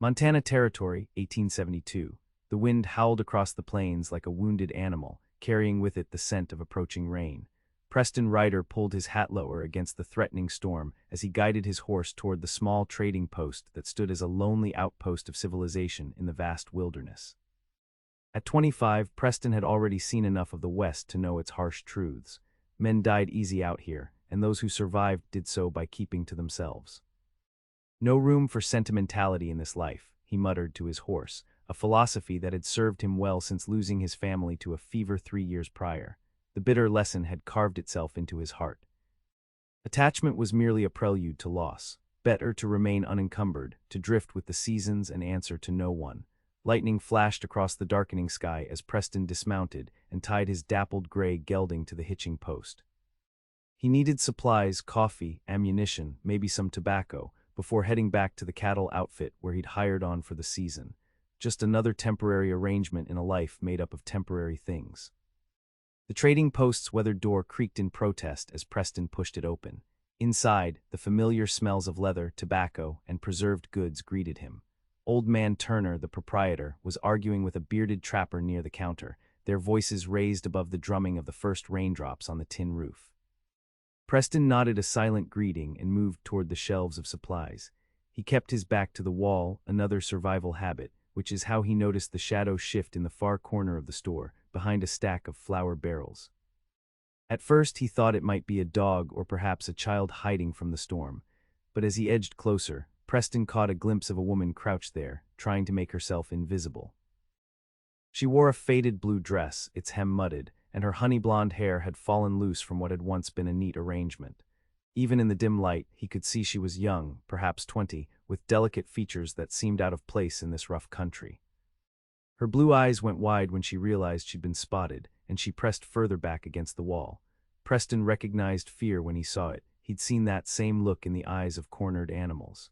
Montana Territory, 1872. The wind howled across the plains like a wounded animal, carrying with it the scent of approaching rain. Preston Ryder pulled his hat lower against the threatening storm as he guided his horse toward the small trading post that stood as a lonely outpost of civilization in the vast wilderness. At 25, Preston had already seen enough of the West to know its harsh truths. Men died easy out here, and those who survived did so by keeping to themselves. No room for sentimentality in this life, he muttered to his horse, a philosophy that had served him well since losing his family to a fever 3 years prior. The bitter lesson had carved itself into his heart. Attachment was merely a prelude to loss. Better to remain unencumbered, to drift with the seasons and answer to no one. Lightning flashed across the darkening sky as Preston dismounted and tied his dappled gray gelding to the hitching post. He needed supplies, coffee, ammunition, maybe some tobacco, before heading back to the cattle outfit where he'd hired on for the season. Just another temporary arrangement in a life made up of temporary things. The trading post's weathered door creaked in protest as Preston pushed it open. Inside, the familiar smells of leather, tobacco, and preserved goods greeted him. Old man Turner, the proprietor, was arguing with a bearded trapper near the counter, their voices raised above the drumming of the first raindrops on the tin roof. Preston nodded a silent greeting and moved toward the shelves of supplies. He kept his back to the wall, another survival habit, which is how he noticed the shadow shift in the far corner of the store, behind a stack of flour barrels. At first he thought it might be a dog or perhaps a child hiding from the storm, but as he edged closer, Preston caught a glimpse of a woman crouched there, trying to make herself invisible. She wore a faded blue dress, its hem mudded, and her honey-blonde hair had fallen loose from what had once been a neat arrangement. Even in the dim light, he could see she was young, perhaps 20, with delicate features that seemed out of place in this rough country. Her blue eyes went wide when she realized she'd been spotted, and she pressed further back against the wall. Preston recognized fear when he saw it. He'd seen that same look in the eyes of cornered animals.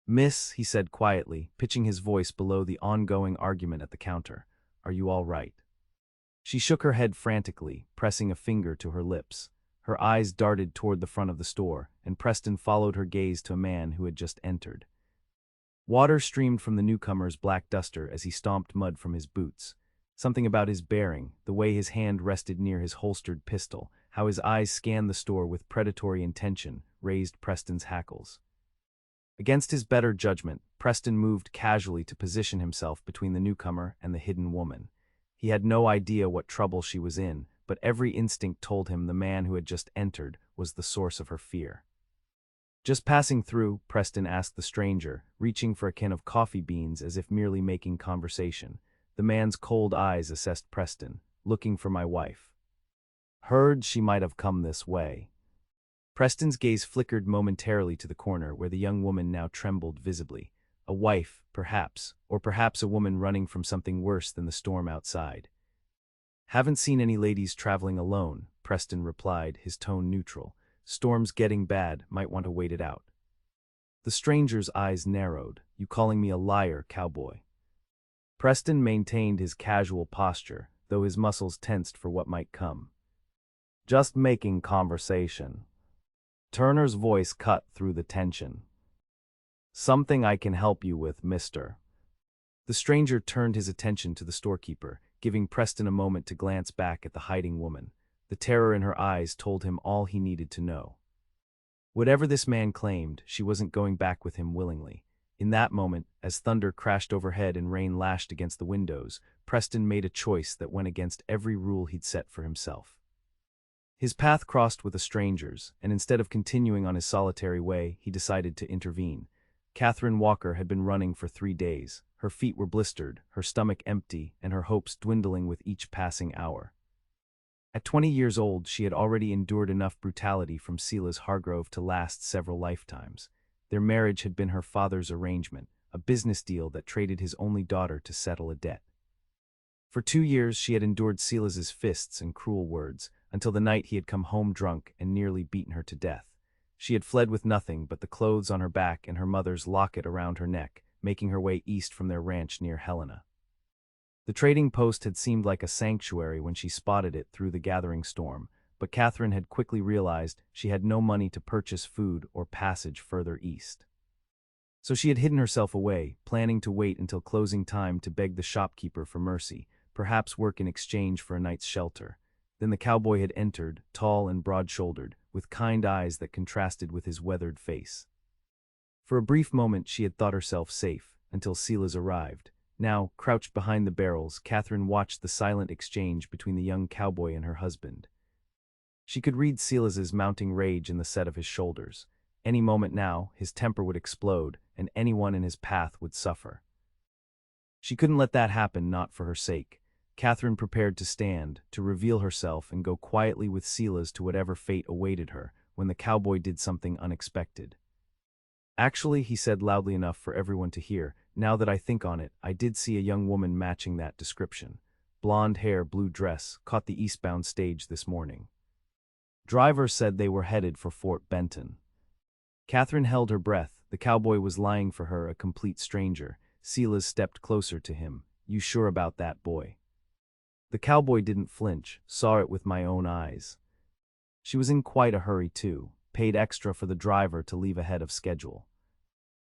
"Miss," he said quietly, pitching his voice below the ongoing argument at the counter, "are you all right?" She shook her head frantically, pressing a finger to her lips. Her eyes darted toward the front of the store, and Preston followed her gaze to a man who had just entered. Water streamed from the newcomer's black duster as he stomped mud from his boots. Something about his bearing, the way his hand rested near his holstered pistol, how his eyes scanned the store with predatory intention, raised Preston's hackles. Against his better judgment, Preston moved casually to position himself between the newcomer and the hidden woman. He had no idea what trouble she was in, but every instinct told him the man who had just entered was the source of her fear. "Just passing through," Preston asked the stranger, reaching for a can of coffee beans as if merely making conversation. The man's cold eyes assessed Preston. "Looking for my wife. Heard she might have come this way." Preston's gaze flickered momentarily to the corner where the young woman now trembled visibly. A wife, perhaps, or perhaps a woman running from something worse than the storm outside. "Haven't seen any ladies traveling alone," Preston replied, his tone neutral. "Storm's getting bad, might want to wait it out." The stranger's eyes narrowed. "You calling me a liar, cowboy?" Preston maintained his casual posture, though his muscles tensed for what might come. "Just making conversation." Turner's voice cut through the tension. "Something I can help you with, mister." The stranger turned his attention to the storekeeper, giving Preston a moment to glance back at the hiding woman. The terror in her eyes told him all he needed to know. Whatever this man claimed, she wasn't going back with him willingly. In that moment, as thunder crashed overhead and rain lashed against the windows, Preston made a choice that went against every rule he'd set for himself. His path crossed with a stranger's, and instead of continuing on his solitary way, he decided to intervene. Catherine Walker had been running for 3 days. Her feet were blistered, her stomach empty, and her hopes dwindling with each passing hour. At 20 years old, she had already endured enough brutality from Silas Hargrove to last several lifetimes. Their marriage had been her father's arrangement, a business deal that traded his only daughter to settle a debt. For 2 years, she had endured Silas's fists and cruel words, until the night he had come home drunk and nearly beaten her to death. She had fled with nothing but the clothes on her back and her mother's locket around her neck, making her way east from their ranch near Helena. The trading post had seemed like a sanctuary when she spotted it through the gathering storm, but Catherine had quickly realized she had no money to purchase food or passage further east. So she had hidden herself away, planning to wait until closing time to beg the shopkeeper for mercy, perhaps work in exchange for a night's shelter. Then the cowboy had entered, tall and broad-shouldered, with kind eyes that contrasted with his weathered face. For a brief moment she had thought herself safe, until Silas arrived. Now, crouched behind the barrels, Catherine watched the silent exchange between the young cowboy and her husband. She could read Silas's mounting rage in the set of his shoulders. Any moment now, his temper would explode, and anyone in his path would suffer. She couldn't let that happen, not for her sake. Catherine prepared to stand, to reveal herself and go quietly with Silas to whatever fate awaited her, when the cowboy did something unexpected. "Actually," he said loudly enough for everyone to hear, "now that I think on it, I did see a young woman matching that description. Blonde hair, blue dress, caught the eastbound stage this morning. Driver said they were headed for Fort Benton." Catherine held her breath. The cowboy was lying for her, a complete stranger. Silas stepped closer to him. "You sure about that, boy?" The cowboy didn't flinch, saw it with my own eyes. She was in quite a hurry too, paid extra for the driver to leave ahead of schedule.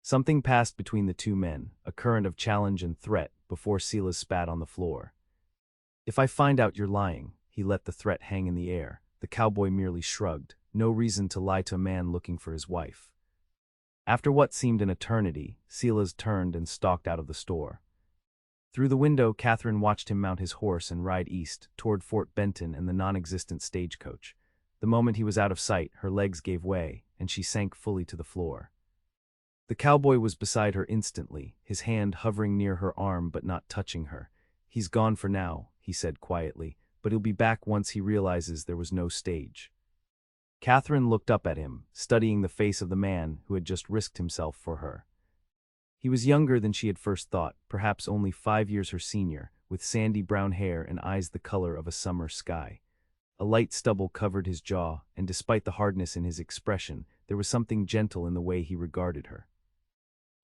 Something passed between the two men, a current of challenge and threat, before Silas spat on the floor. "If I find out you're lying," he let the threat hang in the air. The cowboy merely shrugged. No reason to lie to a man looking for his wife. After what seemed an eternity, Silas turned and stalked out of the store. Through the window, Catherine watched him mount his horse and ride east, toward Fort Benton and the non-existent stagecoach. The moment he was out of sight, her legs gave way, and she sank fully to the floor. The cowboy was beside her instantly, his hand hovering near her arm but not touching her. "He's gone for now," he said quietly, "but he'll be back once he realizes there was no stage." Catherine looked up at him, studying the face of the man who had just risked himself for her. He was younger than she had first thought, perhaps only 5 years her senior, with sandy brown hair and eyes the color of a summer sky. A light stubble covered his jaw, and despite the hardness in his expression, there was something gentle in the way he regarded her.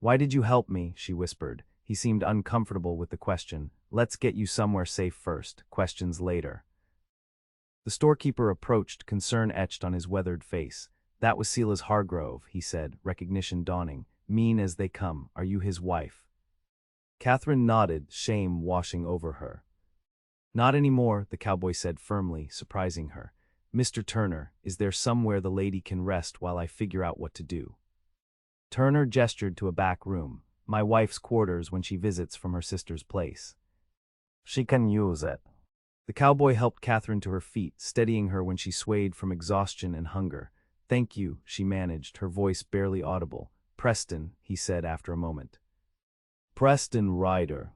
"Why did you help me?" she whispered. He seemed uncomfortable with the question. "Let's get you somewhere safe first, questions later." The storekeeper approached, concern etched on his weathered face. "That was Silas Hargrove," he said, recognition dawning. "Mean as they come. Are you his wife?" Catherine nodded, shame washing over her. "Not anymore," the cowboy said firmly, surprising her. "Mr. Turner, is there somewhere the lady can rest while I figure out what to do?" Turner gestured to a back room. "My wife's quarters when she visits from her sister's place. She can use it." The cowboy helped Catherine to her feet, steadying her when she swayed from exhaustion and hunger. "Thank you," she managed, her voice barely audible. "Preston," he said after a moment. "Preston Ryder."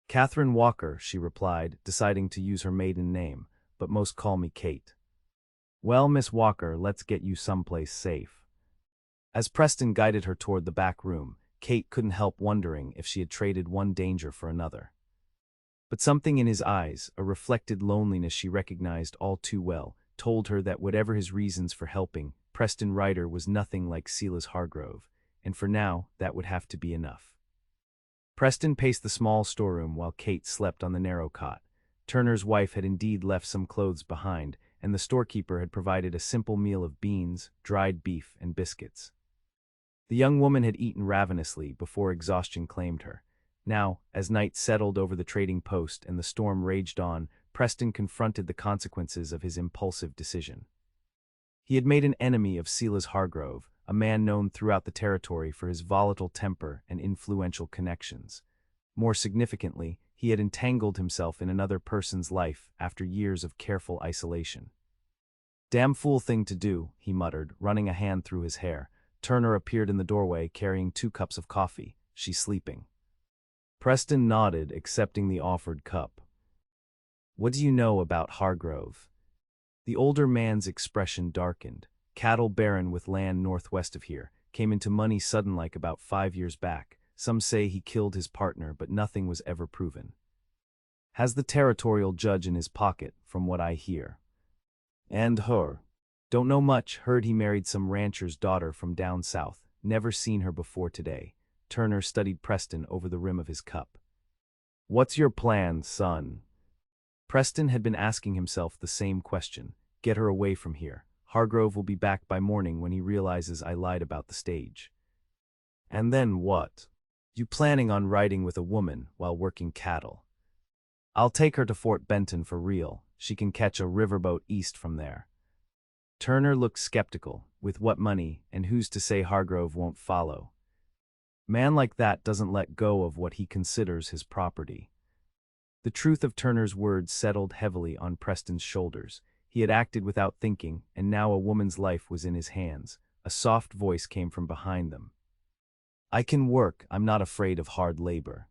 "Catherine Walker," she replied, deciding to use her maiden name, "but most call me Kate." "Well, Miss Walker, let's get you someplace safe." As Preston guided her toward the back room, Kate couldn't help wondering if she had traded one danger for another. But something in his eyes, a reflected loneliness she recognized all too well, told her that whatever his reasons for helping, Preston Ryder was nothing like Silas Hargrove, and for now, that would have to be enough. Preston paced the small storeroom while Kate slept on the narrow cot. Turner's wife had indeed left some clothes behind, and the storekeeper had provided a simple meal of beans, dried beef, and biscuits. The young woman had eaten ravenously before exhaustion claimed her. Now, as night settled over the trading post and the storm raged on, Preston confronted the consequences of his impulsive decision. He had made an enemy of Silas Hargrove, a man known throughout the territory for his volatile temper and influential connections. More significantly, he had entangled himself in another person's life after years of careful isolation. "Damn fool thing to do," he muttered, running a hand through his hair. Turner appeared in the doorway carrying 2 cups of coffee. "She's sleeping." Preston nodded, accepting the offered cup. "What do you know about Hargrove?" The older man's expression darkened. "Cattle baron with land northwest of here. Came into money sudden-like about 5 years back. Some say he killed his partner, but nothing was ever proven. Has the territorial judge in his pocket, from what I hear. And her. Don't know much, heard he married some rancher's daughter from down south. Never seen her before today." Turner studied Preston over the rim of his cup. "What's your plan, son?" Preston had been asking himself the same question. "Get her away from here. Hargrove will be back by morning when he realizes I lied about the stage." And then what? You planning on riding with a woman while working cattle? I'll take her to Fort Benton for real. She can catch a riverboat east from there. Turner looked skeptical. With what money, and who's to say Hargrove won't follow? Man like that doesn't let go of what he considers his property. The truth of Turner's words settled heavily on Preston's shoulders. He had acted without thinking, and now a woman's life was in his hands. A soft voice came from behind them. I can work, I'm not afraid of hard labor.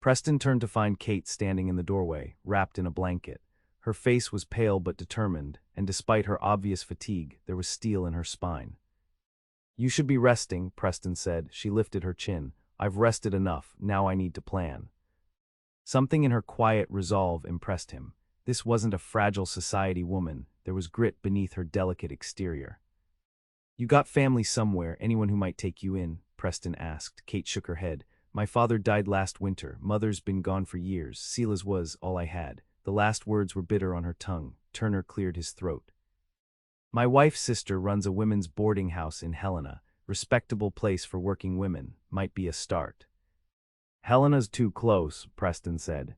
Preston turned to find Kate standing in the doorway, wrapped in a blanket. Her face was pale but determined, and despite her obvious fatigue, there was steel in her spine. You should be resting, Preston said. She lifted her chin. I've rested enough, now I need to plan. Something in her quiet resolve impressed him. This wasn't a fragile society woman, there was grit beneath her delicate exterior. You got family somewhere, anyone who might take you in? Preston asked. Kate shook her head. My father died last winter, mother's been gone for years, Sela's was all I had. The last words were bitter on her tongue. Turner cleared his throat. My wife's sister runs a women's boarding house in Helena, respectable place for working women, might be a start. Helena's too close, Preston said.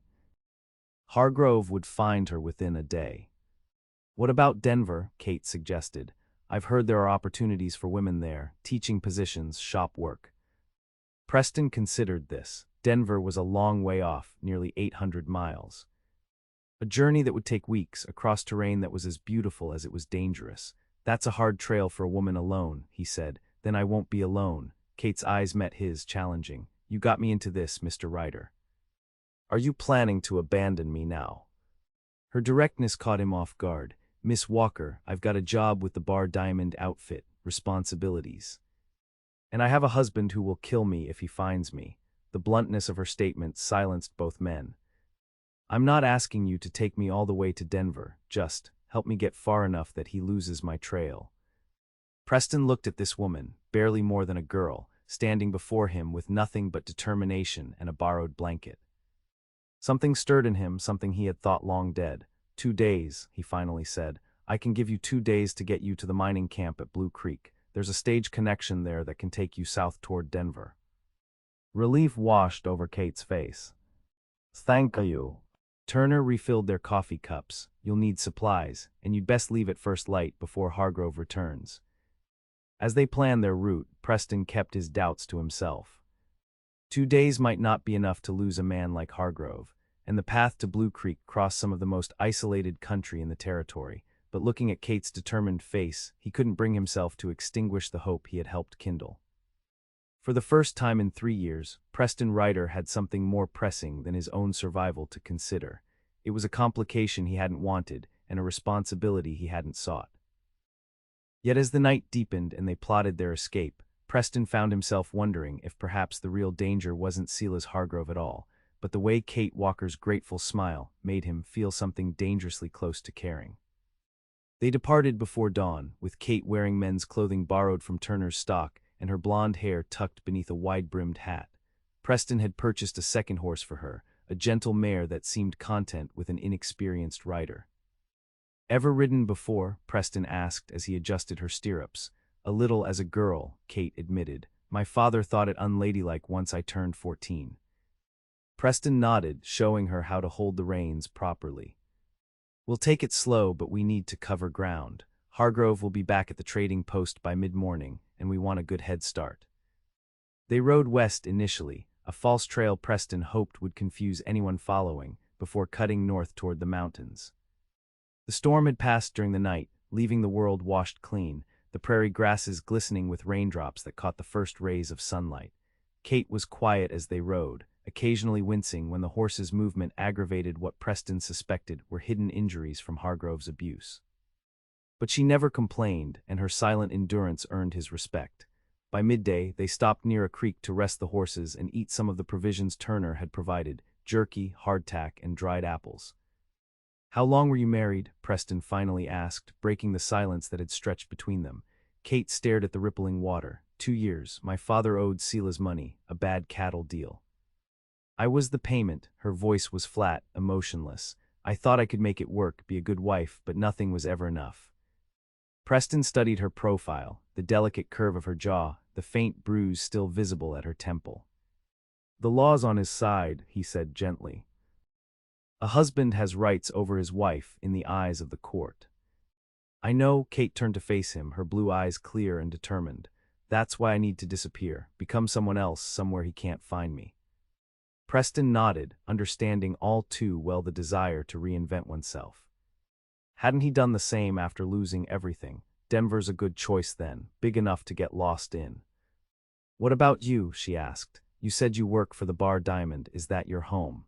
Hargrove would find her within a day. What about Denver? Kate suggested. I've heard there are opportunities for women there, teaching positions, shop work. Preston considered this. Denver was a long way off, nearly 800 miles. A journey that would take weeks, across terrain that was as beautiful as it was dangerous. That's a hard trail for a woman alone, he said. Then I won't be alone. Kate's eyes met his, challenging. You got me into this, Mr. Ryder. Are you planning to abandon me now? Her directness caught him off guard. Miss Walker, I've got a job with the Bar Diamond outfit, responsibilities. And I have a husband who will kill me if he finds me. The bluntness of her statement silenced both men. I'm not asking you to take me all the way to Denver, just help me get far enough that he loses my trail. Preston looked at this woman, barely more than a girl, standing before him with nothing but determination and a borrowed blanket. Something stirred in him, something he had thought long dead. 2 days, he finally said. I can give you 2 days to get you to the mining camp at Blue Creek. There's a stage connection there that can take you south toward Denver. Relief washed over Kate's face. Thank you. Turner refilled their coffee cups. You'll need supplies, and you'd best leave at first light before Hargrove returns. As they planned their route, Preston kept his doubts to himself. 2 days might not be enough to lose a man like Hargrove, and the path to Blue Creek crossed some of the most isolated country in the territory, but looking at Kate's determined face, he couldn't bring himself to extinguish the hope he had helped kindle. For the first time in 3 years, Preston Ryder had something more pressing than his own survival to consider. It was a complication he hadn't wanted, and a responsibility he hadn't sought. Yet as the night deepened and they plotted their escape, Preston found himself wondering if perhaps the real danger wasn't Silas Hargrove at all, but the way Kate Walker's grateful smile made him feel something dangerously close to caring. They departed before dawn, with Kate wearing men's clothing borrowed from Turner's stock and her blonde hair tucked beneath a wide-brimmed hat. Preston had purchased a second horse for her, a gentle mare that seemed content with an inexperienced rider. Ever ridden before? Preston asked as he adjusted her stirrups. A little as a girl, Kate admitted. My father thought it unladylike once I turned 14. Preston nodded, showing her how to hold the reins properly. We'll take it slow, but we need to cover ground. Hargrove will be back at the trading post by mid-morning, and we want a good head start. They rode west initially, a false trail Preston hoped would confuse anyone following, before cutting north toward the mountains. The storm had passed during the night, leaving the world washed clean, the prairie grasses glistening with raindrops that caught the first rays of sunlight. Kate was quiet as they rode, occasionally wincing when the horse's movement aggravated what Preston suspected were hidden injuries from Hargrove's abuse. But she never complained, and her silent endurance earned his respect. By midday, they stopped near a creek to rest the horses and eat some of the provisions Turner had provided, jerky, hardtack, and dried apples. How long were you married? Preston finally asked, breaking the silence that had stretched between them. Kate stared at the rippling water. 2 years. My father owed Sela's money, a bad cattle deal. I was the payment. Her voice was flat, emotionless. I thought I could make it work, be a good wife, but nothing was ever enough. Preston studied her profile, the delicate curve of her jaw, the faint bruise still visible at her temple. "The law's on his side," he said gently. "A husband has rights over his wife in the eyes of the court." "I know." Kate turned to face him, her blue eyes clear and determined. "That's why I need to disappear, become someone else somewhere he can't find me." Preston nodded, understanding all too well the desire to reinvent oneself. Hadn't he done the same after losing everything? Denver's a good choice then, big enough to get lost in. "What about you?" she asked. "You said you work for the Bar Diamond. Is that your home?"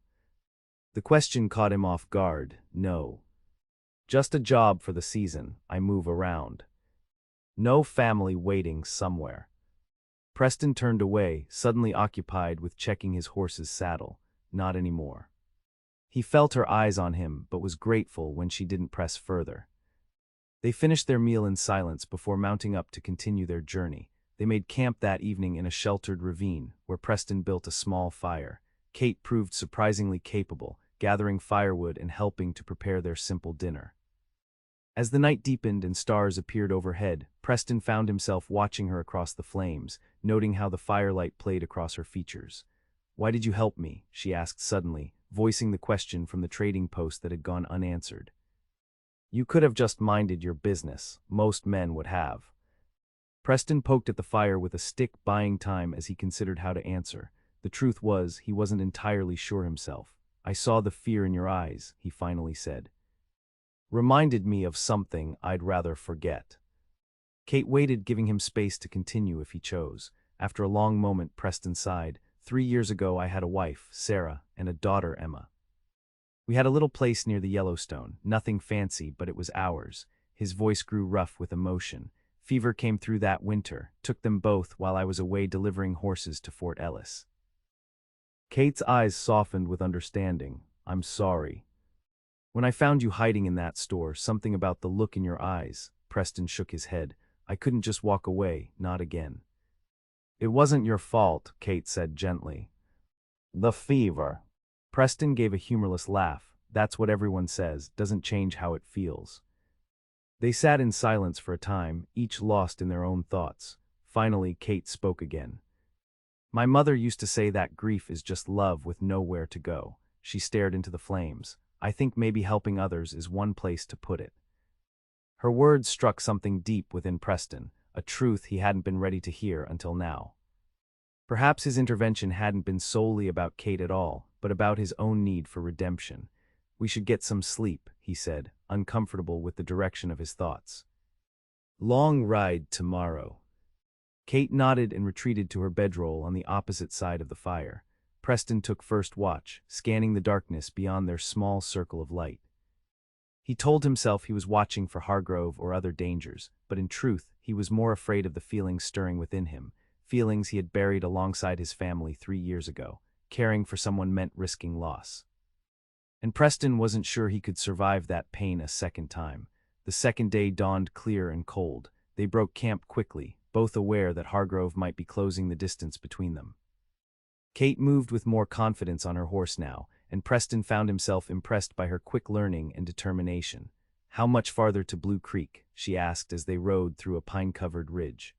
The question caught him off guard. "No. Just a job for the season. I move around. No family waiting somewhere." Preston turned away, suddenly occupied with checking his horse's saddle. Not anymore. He felt her eyes on him, but was grateful when she didn't press further. They finished their meal in silence before mounting up to continue their journey. They made camp that evening in a sheltered ravine, where Preston built a small fire. Kate proved surprisingly capable, gathering firewood and helping to prepare their simple dinner. As the night deepened and stars appeared overhead, Preston found himself watching her across the flames, noting how the firelight played across her features. "Why did you help me?" she asked suddenly, voicing the question from the trading post that had gone unanswered. "You could have just minded your business. Most men would have." Preston poked at the fire with a stick, buying time as he considered how to answer. The truth was, he wasn't entirely sure himself. "I saw the fear in your eyes," he finally said. "Reminded me of something I'd rather forget." Kate waited, giving him space to continue if he chose. After a long moment, Preston sighed. 3 years ago I had a wife, Sarah, and a daughter, Emma. We had a little place near the Yellowstone, nothing fancy, but it was ours." His voice grew rough with emotion. "Fever came through that winter, took them both while I was away delivering horses to Fort Ellis." Kate's eyes softened with understanding. "I'm sorry. When I found you hiding in that store, something about the look in your eyes." Preston shook his head. "I couldn't just walk away, not again." "It wasn't your fault," Kate said gently. "The fever." Preston gave a humorless laugh. "That's what everyone says, doesn't change how it feels." They sat in silence for a time, each lost in their own thoughts. Finally, Kate spoke again. "My mother used to say that grief is just love with nowhere to go." She stared into the flames. "I think maybe helping others is one place to put it." Her words struck something deep within Preston, a truth he hadn't been ready to hear until now. Perhaps his intervention hadn't been solely about Kate at all, but about his own need for redemption. "We should get some sleep," he said, uncomfortable with the direction of his thoughts. "Long ride tomorrow." Kate nodded and retreated to her bedroll on the opposite side of the fire. Preston took first watch, scanning the darkness beyond their small circle of light. He told himself he was watching for Hargrove or other dangers, but in truth, he was more afraid of the feelings stirring within him, feelings he had buried alongside his family 3 years ago. Caring for someone meant risking loss. And Preston wasn't sure he could survive that pain a second time. The second day dawned clear and cold. They broke camp quickly, both aware that Hargrove might be closing the distance between them. Kate moved with more confidence on her horse now, and Preston found himself impressed by her quick learning and determination. "How much farther to Blue Creek?" she asked as they rode through a pine-covered ridge.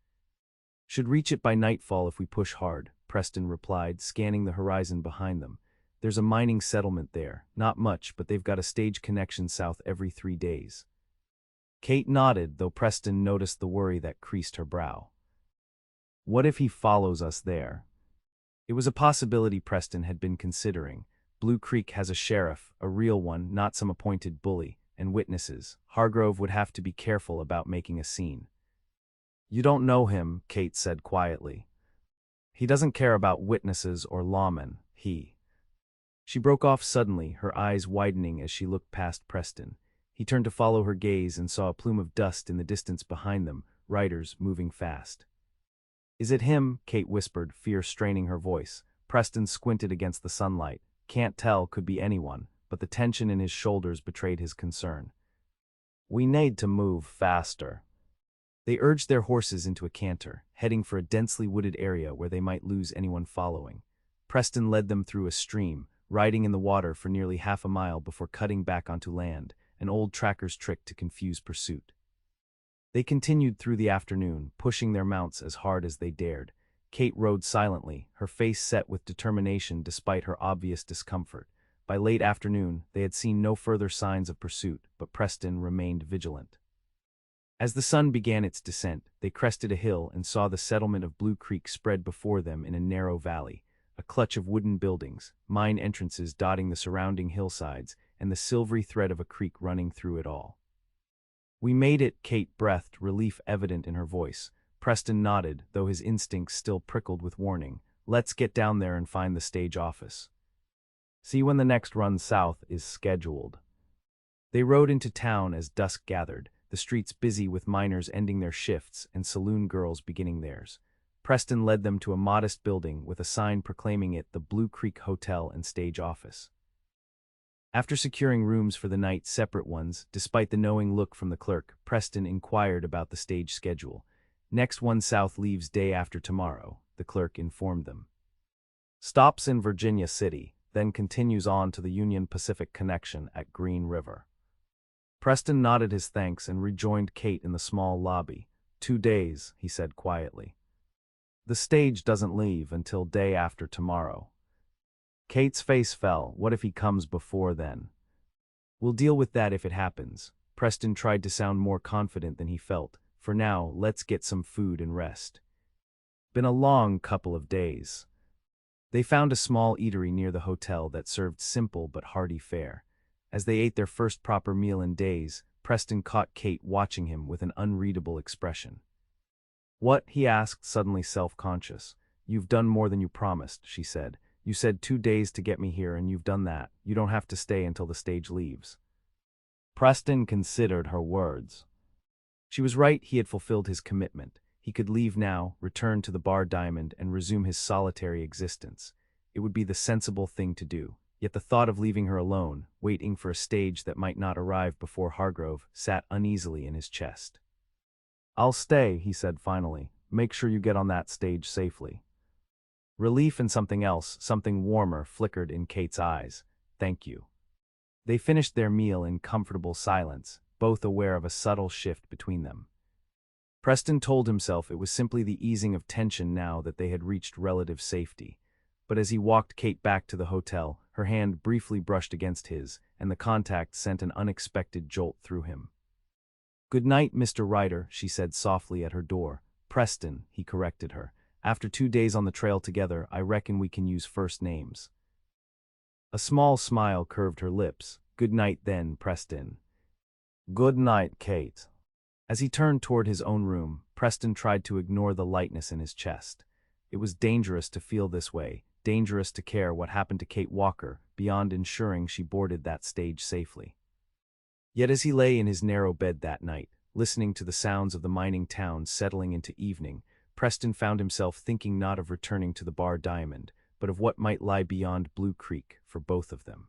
"Should reach it by nightfall if we push hard," Preston replied, scanning the horizon behind them. "There's a mining settlement there, not much, but they've got a stage connection south every 3 days." Kate nodded, though Preston noticed the worry that creased her brow. "What if he follows us there?" It was a possibility Preston had been considering. Blue Creek has a sheriff, a real one, not some appointed bully, and witnesses. Hargrove would have to be careful about making a scene. "You don't know him," Kate said quietly. "He doesn't care about witnesses or lawmen. She broke off suddenly, her eyes widening as she looked past Preston. He turned to follow her gaze and saw a plume of dust in the distance behind them, riders moving fast. "Is it him?" Kate whispered, fear straining her voice. Preston squinted against the sunlight. "Can't tell, could be anyone," but the tension in his shoulders betrayed his concern. "We need to move faster." They urged their horses into a canter, heading for a densely wooded area where they might lose anyone following. Preston led them through a stream, riding in the water for nearly half a mile before cutting back onto land, an old tracker's trick to confuse pursuit. They continued through the afternoon, pushing their mounts as hard as they dared. Kate rode silently, her face set with determination despite her obvious discomfort. By late afternoon, they had seen no further signs of pursuit, but Preston remained vigilant. As the sun began its descent, they crested a hill and saw the settlement of Blue Creek spread before them in a narrow valley, a clutch of wooden buildings, mine entrances dotting the surrounding hillsides, and the silvery thread of a creek running through it all. "We made it," Kate breathed, relief evident in her voice. Preston nodded, though his instincts still prickled with warning. "Let's get down there and find the stage office. See when the next run south is scheduled." They rode into town as dusk gathered, the streets busy with miners ending their shifts and saloon girls beginning theirs. Preston led them to a modest building with a sign proclaiming it the Blue Creek Hotel and Stage Office. After securing rooms for the night, separate ones, despite the knowing look from the clerk, Preston inquired about the stage schedule. "Next one south leaves day after tomorrow," the clerk informed them. "Stops in Virginia City, then continues on to the Union Pacific connection at Green River." Preston nodded his thanks and rejoined Kate in the small lobby. 2 days, he said quietly. "The stage doesn't leave until day after tomorrow." Kate's face fell. "What if he comes before then?" "We'll deal with that if it happens." Preston tried to sound more confident than he felt. "For now, let's get some food and rest. Been a long couple of days." They found a small eatery near the hotel that served simple but hearty fare. As they ate their first proper meal in days, Preston caught Kate watching him with an unreadable expression. "What?" he asked, suddenly self-conscious. "You've done more than you promised," she said. "You said 2 days to get me here and you've done that. You don't have to stay until the stage leaves." Preston considered her words. She was right, he had fulfilled his commitment. He could leave now, return to the Bar Diamond, and resume his solitary existence. It would be the sensible thing to do. Yet the thought of leaving her alone, waiting for a stage that might not arrive before Hargrove, sat uneasily in his chest. "I'll stay," he said finally. "Make sure you get on that stage safely." Relief and something else, something warmer, flickered in Kate's eyes. "Thank you." They finished their meal in comfortable silence, both aware of a subtle shift between them. Preston told himself it was simply the easing of tension now that they had reached relative safety. But as he walked Kate back to the hotel, her hand briefly brushed against his, and the contact sent an unexpected jolt through him. "Good night, Mr. Ryder," she said softly at her door. "Preston," he corrected her. "After 2 days on the trail together, I reckon we can use first names." A small smile curved her lips. "Good night then, Preston." "Good night, Kate." As he turned toward his own room, Preston tried to ignore the lightness in his chest. It was dangerous to feel this way, dangerous to care what happened to Kate Walker, beyond ensuring she boarded that stage safely. Yet as he lay in his narrow bed that night, listening to the sounds of the mining town settling into evening, Preston found himself thinking not of returning to the Bar Diamond, but of what might lie beyond Blue Creek for both of them.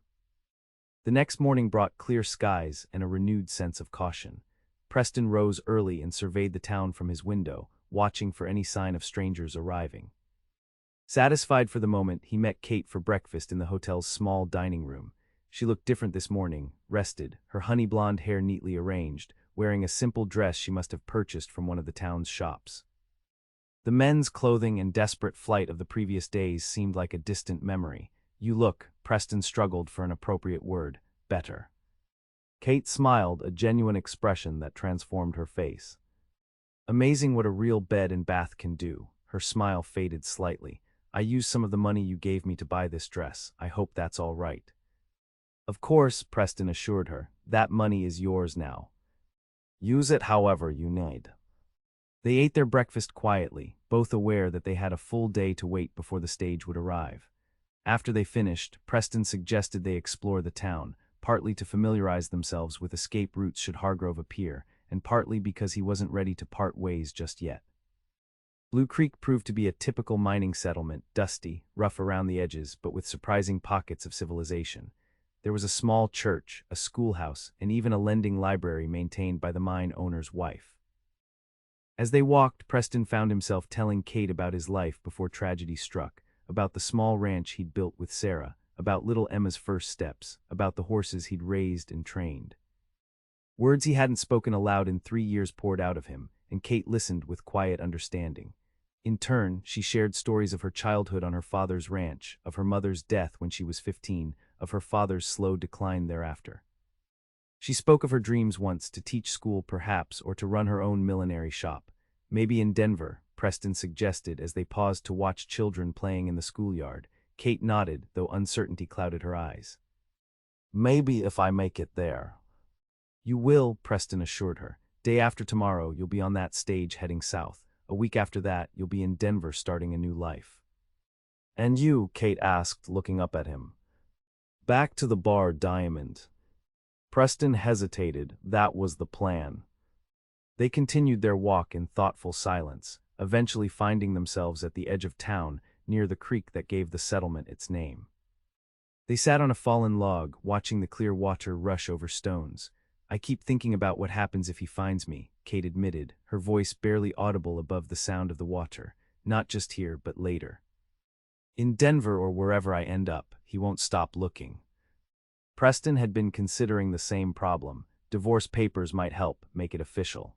The next morning brought clear skies and a renewed sense of caution. Preston rose early and surveyed the town from his window, watching for any sign of strangers arriving. Satisfied for the moment, he met Kate for breakfast in the hotel's small dining room. She looked different this morning, rested, her honey blonde hair neatly arranged, wearing a simple dress she must have purchased from one of the town's shops. The men's clothing and desperate flight of the previous days seemed like a distant memory. "You look," Preston struggled for an appropriate word, "better." Kate smiled, a genuine expression that transformed her face. "Amazing what a real bed and bath can do." Her smile faded slightly. "I used some of the money you gave me to buy this dress. I hope that's all right." "Of course," Preston assured her. "That money is yours now. Use it however you need." They ate their breakfast quietly, both aware that they had a full day to wait before the stage would arrive. After they finished, Preston suggested they explore the town, partly to familiarize themselves with escape routes should Hargrove appear, and partly because he wasn't ready to part ways just yet. Blue Creek proved to be a typical mining settlement, dusty, rough around the edges, but with surprising pockets of civilization. There was a small church, a schoolhouse, and even a lending library maintained by the mine owner's wife. As they walked, Preston found himself telling Kate about his life before tragedy struck, about the small ranch he'd built with Sarah, about little Emma's first steps, about the horses he'd raised and trained. Words he hadn't spoken aloud in 3 years poured out of him, and Kate listened with quiet understanding. In turn, she shared stories of her childhood on her father's ranch, of her mother's death when she was 15, of her father's slow decline thereafter. She spoke of her dreams once to teach school perhaps, or to run her own millinery shop. Maybe in Denver, Preston suggested as they paused to watch children playing in the schoolyard. Kate nodded, though uncertainty clouded her eyes. Maybe if I make it there. You will, Preston assured her. Day after tomorrow, you'll be on that stage heading south. A week after that, you'll be in Denver starting a new life. And you, Kate asked, looking up at him. Back to the bar, Diamond. Preston hesitated. That was the plan. They continued their walk in thoughtful silence, eventually finding themselves at the edge of town, near the creek that gave the settlement its name. They sat on a fallen log, watching the clear water rush over stones. I keep thinking about what happens if he finds me, Kate admitted, her voice barely audible above the sound of the water. Not just here, but later. In Denver or wherever I end up, he won't stop looking. Preston had been considering the same problem. Divorce papers might help make it official.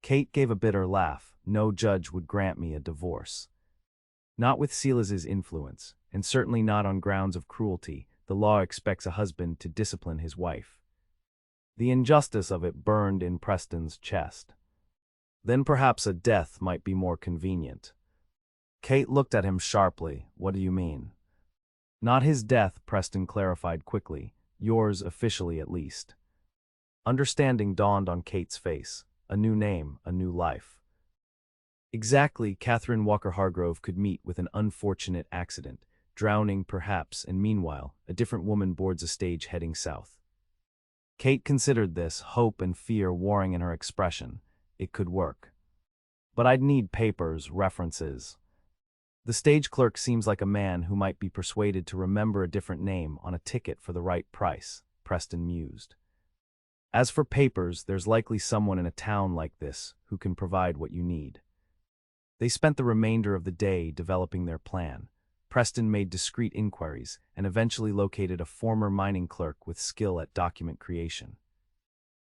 Kate gave a bitter laugh. No judge would grant me a divorce. Not with Silas's influence, and certainly not on grounds of cruelty. The law expects a husband to discipline his wife. The injustice of it burned in Preston's chest. Then perhaps a death might be more convenient. Kate looked at him sharply. What do you mean? Not his death, Preston clarified quickly. Yours officially at least. Understanding dawned on Kate's face. A new name, a new life. Exactly, Catherine Walker Hargrove could meet with an unfortunate accident, drowning perhaps, and meanwhile, a different woman boards a stage heading south. Kate considered this, hope and fear warring in her expression. It could work. But I'd need papers, references. The stage clerk seems like a man who might be persuaded to remember a different name on a ticket for the right price, Preston mused. As for papers, there's likely someone in a town like this who can provide what you need. They spent the remainder of the day developing their plan. Preston made discreet inquiries and eventually located a former mining clerk with skill at document creation.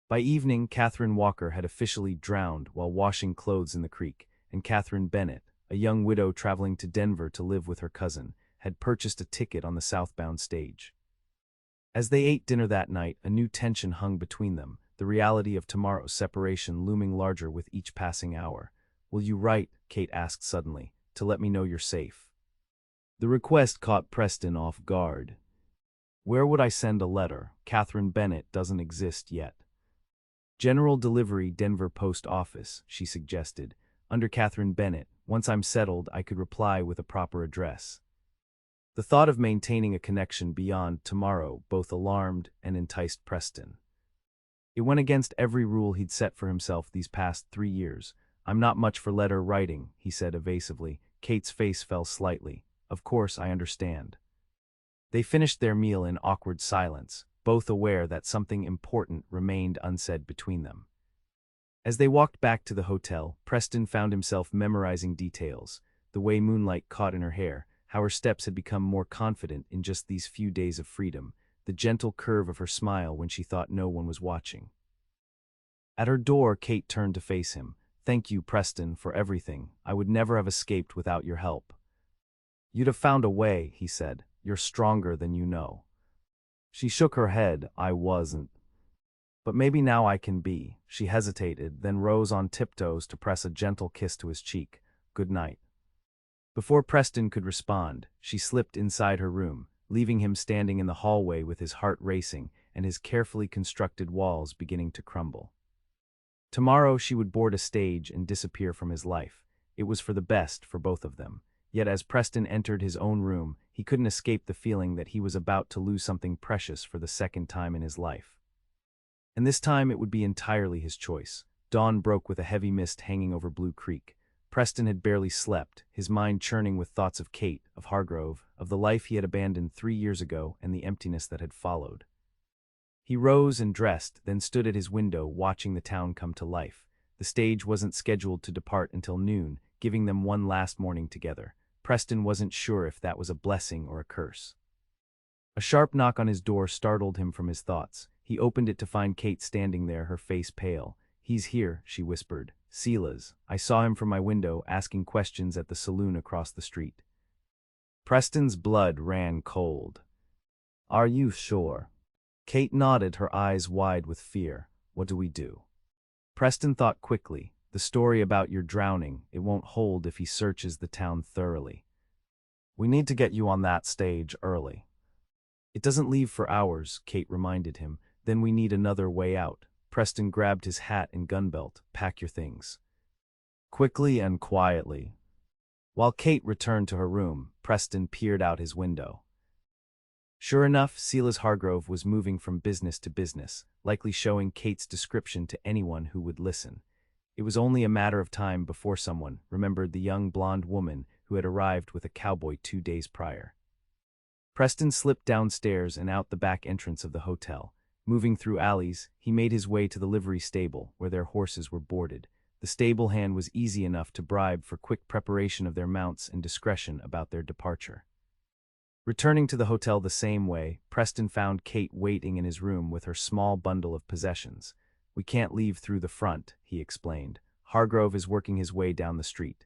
By evening, Catherine Walker had officially drowned while washing clothes in the creek, and Catherine Bennett, a young widow traveling to Denver to live with her cousin, had purchased a ticket on the southbound stage. As they ate dinner that night, a new tension hung between them, the reality of tomorrow's separation looming larger with each passing hour. Will you write, Kate asked suddenly, to let me know you're safe? The request caught Preston off guard. Where would I send a letter? Catherine Bennett doesn't exist yet. General delivery, Denver Post Office, she suggested. Under Catherine Bennett, once I'm settled, I could reply with a proper address. The thought of maintaining a connection beyond tomorrow both alarmed and enticed Preston. It went against every rule he'd set for himself these past 3 years. I'm not much for letter writing, he said evasively. Kate's face fell slightly. Of course, I understand. They finished their meal in awkward silence, both aware that something important remained unsaid between them. As they walked back to the hotel, Preston found himself memorizing details, the way moonlight caught in her hair, how her steps had become more confident in just these few days of freedom, the gentle curve of her smile when she thought no one was watching. At her door, Kate turned to face him. Thank you, Preston, for everything. I would never have escaped without your help. You'd have found a way, he said. You're stronger than you know. She shook her head. I wasn't. But maybe now I can be. She hesitated, then rose on tiptoes to press a gentle kiss to his cheek. Good night. Before Preston could respond, she slipped inside her room, leaving him standing in the hallway with his heart racing and his carefully constructed walls beginning to crumble. Tomorrow she would board a stage and disappear from his life. It was for the best for both of them. Yet as Preston entered his own room, he couldn't escape the feeling that he was about to lose something precious for the second time in his life. And this time it would be entirely his choice. Dawn broke with a heavy mist hanging over Blue Creek. Preston had barely slept, his mind churning with thoughts of Kate, of Hargrove, of the life he had abandoned 3 years ago and the emptiness that had followed. He rose and dressed, then stood at his window watching the town come to life. The stage wasn't scheduled to depart until noon, giving them one last morning together. Preston wasn't sure if that was a blessing or a curse. A sharp knock on his door startled him from his thoughts. He opened it to find Kate standing there, her face pale. "He's here," she whispered. "Silas. I saw him from my window, asking questions at the saloon across the street." Preston's blood ran cold. "Are you sure?" Kate nodded, her eyes wide with fear. "What do we do?" Preston thought quickly. "The story about your drowning, it won't hold if he searches the town thoroughly. We need to get you on that stage early." "It doesn't leave for hours," Kate reminded him. "Then we need another way out." Preston grabbed his hat and gun belt. "Pack your things." Quickly and quietly. While Kate returned to her room, Preston peered out his window. Sure enough, Silas Hargrove was moving from business to business, likely showing Kate's description to anyone who would listen. It was only a matter of time before someone remembered the young blonde woman who had arrived with a cowboy 2 days prior. Preston slipped downstairs and out the back entrance of the hotel. Moving through alleys, he made his way to the livery stable, where their horses were boarded. The stable hand was easy enough to bribe for quick preparation of their mounts and discretion about their departure. Returning to the hotel the same way, Preston found Kate waiting in his room with her small bundle of possessions. "We can't leave through the front," he explained. "Hargrove is working his way down the street.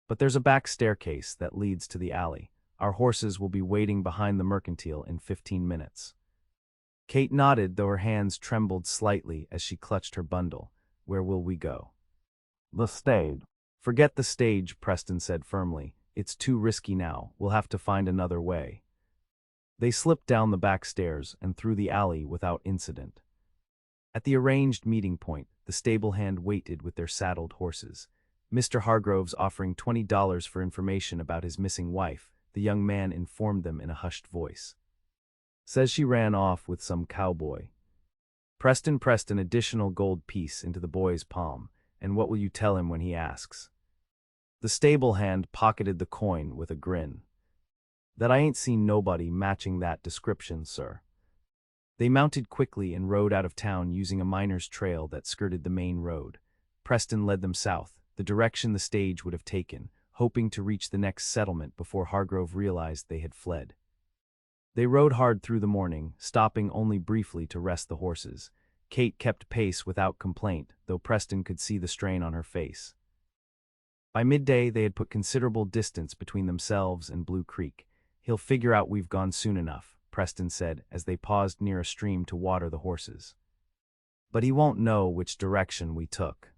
But there's a back staircase that leads to the alley. Our horses will be waiting behind the mercantile in 15 minutes. Kate nodded, though her hands trembled slightly as she clutched her bundle. "Where will we go?" "The stage." "Forget the stage," Preston said firmly. "It's too risky now. We'll have to find another way." They slipped down the back stairs and through the alley without incident. At the arranged meeting point, the stable hand waited with their saddled horses. Mr. Hargrove's offering $20 for information about his missing wife, the young man informed them in a hushed voice. "Says she ran off with some cowboy." Preston pressed an additional gold piece into the boy's palm. "And what will you tell him when he asks?" The stable hand pocketed the coin with a grin. "That I ain't seen nobody matching that description, sir." They mounted quickly and rode out of town using a miner's trail that skirted the main road. Preston led them south, the direction the stage would have taken, hoping to reach the next settlement before Hargrove realized they had fled. They rode hard through the morning, stopping only briefly to rest the horses. Kate kept pace without complaint, though Preston could see the strain on her face. By midday, they had put considerable distance between themselves and Blue Creek. "He'll figure out we've gone soon enough," Preston said as they paused near a stream to water the horses. "But he won't know which direction we took."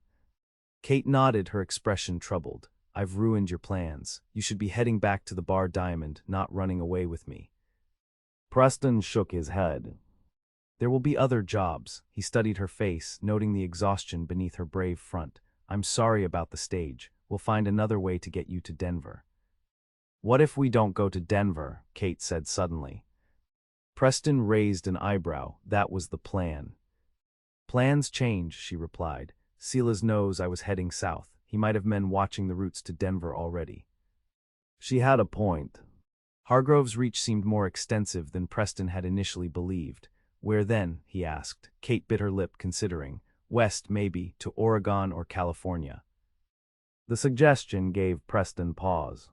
Kate nodded, her expression troubled. "I've ruined your plans. You should be heading back to the Bar Diamond, not running away with me." Preston shook his head. "There will be other jobs." He studied her face, noting the exhaustion beneath her brave front. "I'm sorry about the stage. We'll find another way to get you to Denver." "What if we don't go to Denver?" Kate said suddenly. Preston raised an eyebrow. "That was the plan." "Plans change," she replied. "Silas knows I was heading south. He might have men watching the routes to Denver already." She had a point. Hargrove's reach seemed more extensive than Preston had initially believed. "Where then?" he asked. Kate bit her lip, considering. "West, maybe, to Oregon or California." The suggestion gave Preston pause.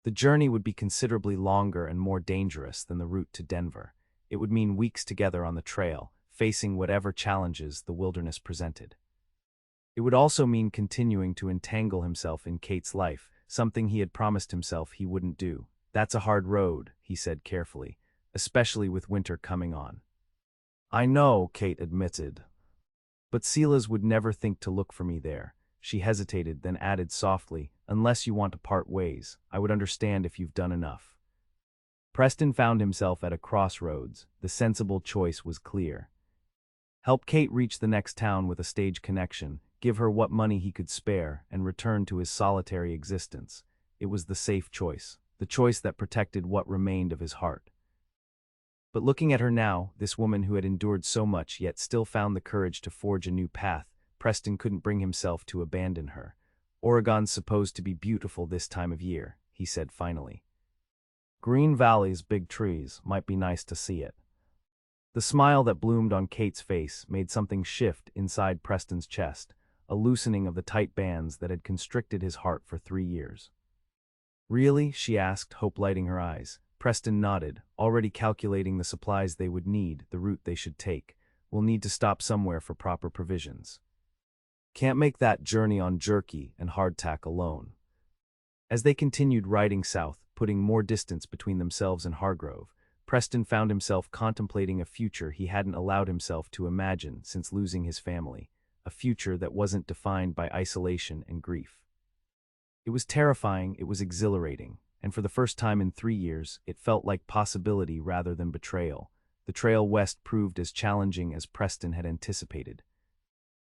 The journey would be considerably longer and more dangerous than the route to Denver. It would mean weeks together on the trail, facing whatever challenges the wilderness presented. It would also mean continuing to entangle himself in Kate's life, something he had promised himself he wouldn't do. "That's a hard road," he said carefully, "especially with winter coming on." "I know," Kate admitted. "But Silas would never think to look for me there." She hesitated, then added softly, "Unless you want to part ways, I would understand if you've done enough." Preston found himself at a crossroads. The sensible choice was clear. Help Kate reach the next town with a stage connection, give her what money he could spare, and return to his solitary existence. It was the safe choice, the choice that protected what remained of his heart. But looking at her now, this woman who had endured so much yet still found the courage to forge a new path, Preston couldn't bring himself to abandon her. "Oregon's supposed to be beautiful this time of year," he said finally. "Green valleys, big trees, might be nice to see it." The smile that bloomed on Kate's face made something shift inside Preston's chest, a loosening of the tight bands that had constricted his heart for 3 years. "Really?" she asked, hope lighting her eyes. Preston nodded, already calculating the supplies they would need, the route they should take. We'll need to stop somewhere for proper provisions. Can't make that journey on jerky and hardtack alone. As they continued riding south, putting more distance between themselves and Hargrove, Preston found himself contemplating a future he hadn't allowed himself to imagine since losing his family, a future that wasn't defined by isolation and grief. It was terrifying, it was exhilarating, and for the first time in 3 years, it felt like possibility rather than betrayal. The trail west proved as challenging as Preston had anticipated.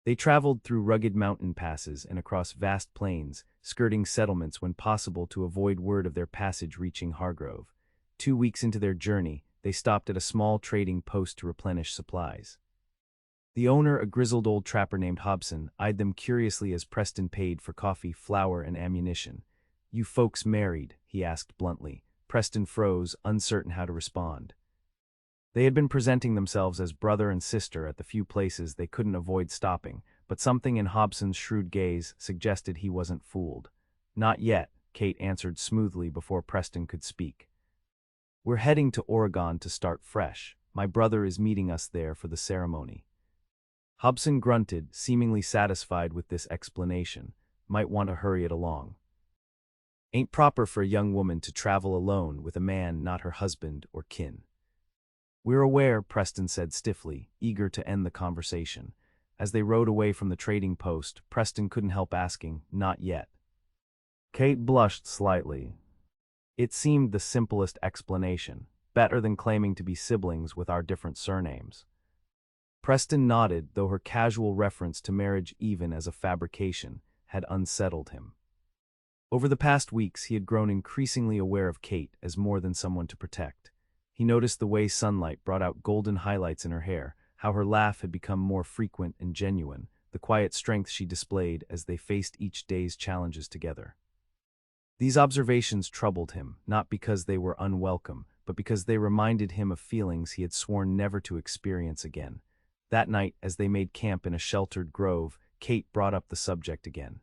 They traveled through rugged mountain passes and across vast plains, skirting settlements when possible to avoid word of their passage reaching Hargrove. 2 weeks into their journey, they stopped at a small trading post to replenish supplies. The owner, a grizzled old trapper named Hobson, eyed them curiously as Preston paid for coffee, flour, and ammunition. "You folks married?" he asked bluntly. Preston froze, uncertain how to respond. They had been presenting themselves as brother and sister at the few places they couldn't avoid stopping, but something in Hobson's shrewd gaze suggested he wasn't fooled. "Not yet," Kate answered smoothly before Preston could speak. "We're heading to Oregon to start fresh. My brother is meeting us there for the ceremony." Hobson grunted, seemingly satisfied with this explanation. Might want to hurry it along. "Ain't proper for a young woman to travel alone with a man not her husband or kin." "We're aware," Preston said stiffly, eager to end the conversation. As they rode away from the trading post, Preston couldn't help asking, "Not yet?" Kate blushed slightly. It seemed the simplest explanation, better than claiming to be siblings with our different surnames. Preston nodded, though her casual reference to marriage even as a fabrication had unsettled him. Over the past weeks, he had grown increasingly aware of Kate as more than someone to protect. He noticed the way sunlight brought out golden highlights in her hair, how her laugh had become more frequent and genuine, the quiet strength she displayed as they faced each day's challenges together. These observations troubled him, not because they were unwelcome, but because they reminded him of feelings he had sworn never to experience again. That night, as they made camp in a sheltered grove, Kate brought up the subject again.